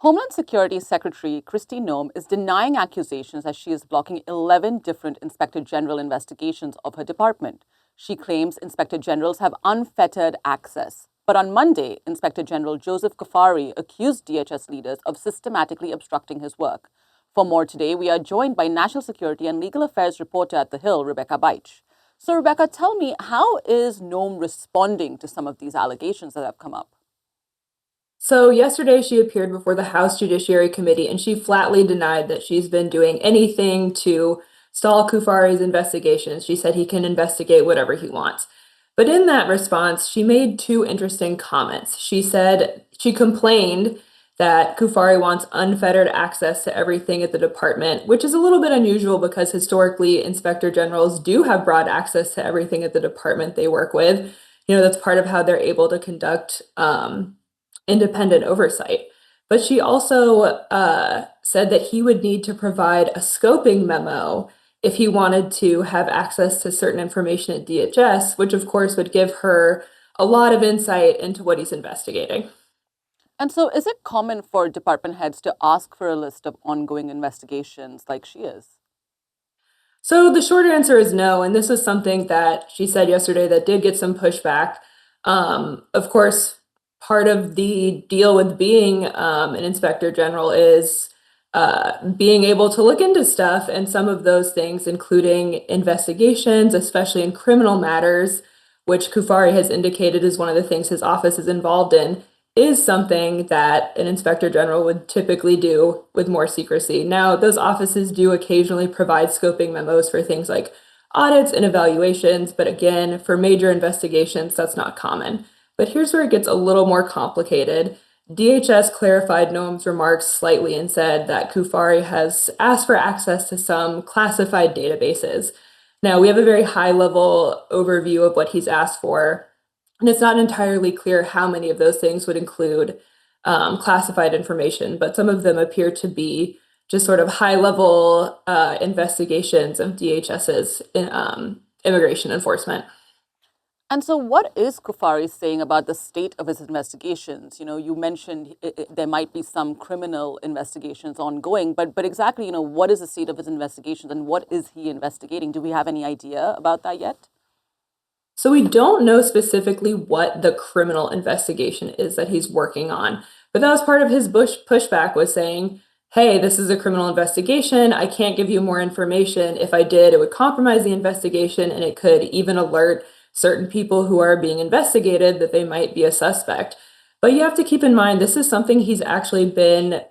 Homeland Security Secretary Kristi Noem is denying accusations that she is blocking 11 different Inspector General investigations of her department. She claims Inspector Generals have unfettered access. But on Monday, Inspector General Joseph Cuffari accused DHS leaders of systematically obstructing his work. For more today, we are joined by National Security and Legal Affairs reporter at The Hill, Rebecca Beich. So, Rebecca, tell me, how is Noem responding to some of these allegations that have come up? So yesterday she appeared before the House Judiciary Committee and she flatly denied that she's been doing anything to stall Cuffari's investigations. She said he can investigate whatever he wants. But in that response, she made two interesting comments. She said she complained that Cuffari wants unfettered access to everything at the department, which is a little bit unusual because historically inspector generals do have broad access to everything at the department they work with. That's part of how they're able to conduct independent oversight. But she also said that he would need to provide a scoping memo if he wanted to have access to certain information at DHS, which of course would give her a lot of insight into what he's investigating. And so, is it common for department heads to ask for a list of ongoing investigations like she is? So the short answer is no, and this is something that she said yesterday that did get some pushback. Of course, part of the deal with being an inspector general is being able to look into stuff, and some of those things, including investigations, especially in criminal matters, which Cuffari has indicated is one of the things his office is involved in, is something that an inspector general would typically do with more secrecy. Now, those offices do occasionally provide scoping memos for things like audits and evaluations, but again, for major investigations, that's not common. But here's where it gets a little more complicated. DHS clarified Noem's remarks slightly and said that Cuffari has asked for access to some classified databases. Now, we have a very high-level overview of what he's asked for, and it's not entirely clear how many of those things would include classified information, but some of them appear to be just sort of high-level investigations of DHS's immigration enforcement. And so, what is Cuffari saying about the state of his investigations? You mentioned there might be some criminal investigations ongoing, but exactly, what is the state of his investigations and what is he investigating? Do we have any idea about that yet? So we don't know specifically what the criminal investigation is that he's working on, but that was part of his pushback, was saying, hey, this is a criminal investigation. I can't give you more information. If I did, it would compromise the investigation and it could even alert certain people who are being investigated that they might be a suspect. But you have to keep in mind, this is something he's actually been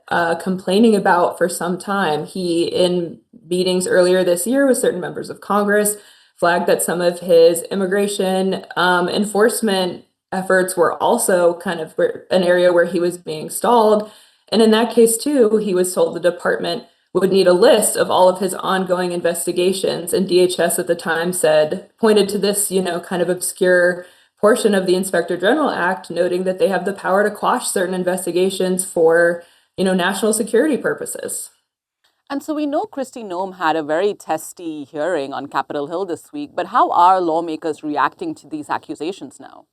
complaining about for some time. He, in meetings earlier this year with certain members of Congress, flagged that some of his immigration enforcement efforts were also kind of an area where he was being stalled. And in that case, too, he was told the department would need a list of all of his ongoing investigations. And DHS at the time pointed to this, kind of obscure portion of the Inspector General Act, noting that they have the power to quash certain investigations for, national security purposes. And so we know Kristi Noem had a very testy hearing on Capitol Hill this week, but how are lawmakers reacting to these accusations now?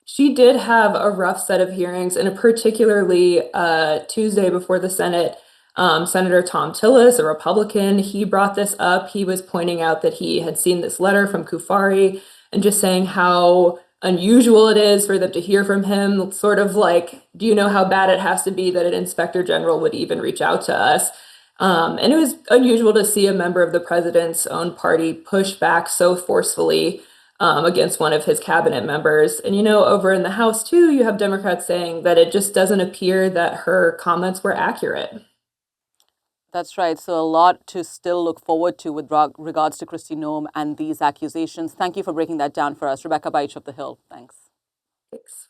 She did have a rough set of hearings, and particularly Tuesday before the Senate. Senator Tom Tillis, a Republican, he brought this up. He was pointing out that he had seen this letter from Cuffari and just saying how unusual it is for them to hear from him, sort of like, do you know how bad it has to be that an inspector general would even reach out to us? And it was unusual to see a member of the president's own party push back so forcefully against one of his cabinet members. And, over in the House, too, you have Democrats saying that it just doesn't appear that her comments were accurate. That's right. So a lot to still look forward to with regards to Kristi Noem and these accusations. Thank you for breaking that down for us. Rebecca Beich of The Hill. Thanks. Thanks.